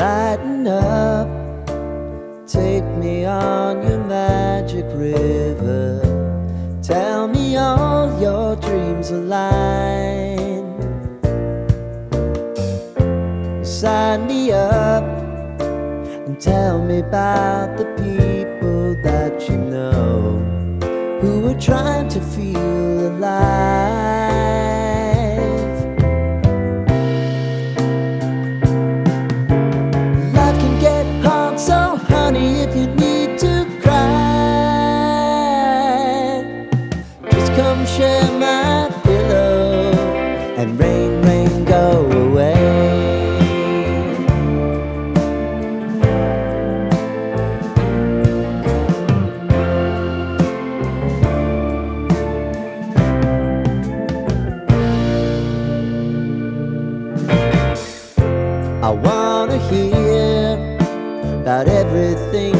Lighten up, take me on your magic river. Tell me all your dreams align. Sign me up and tell me about the people that you know who are trying to feel alive. Life can get hard, so honey, if you need to cry, just come share my pillow and rain, rain, go away. I wanna hear about everything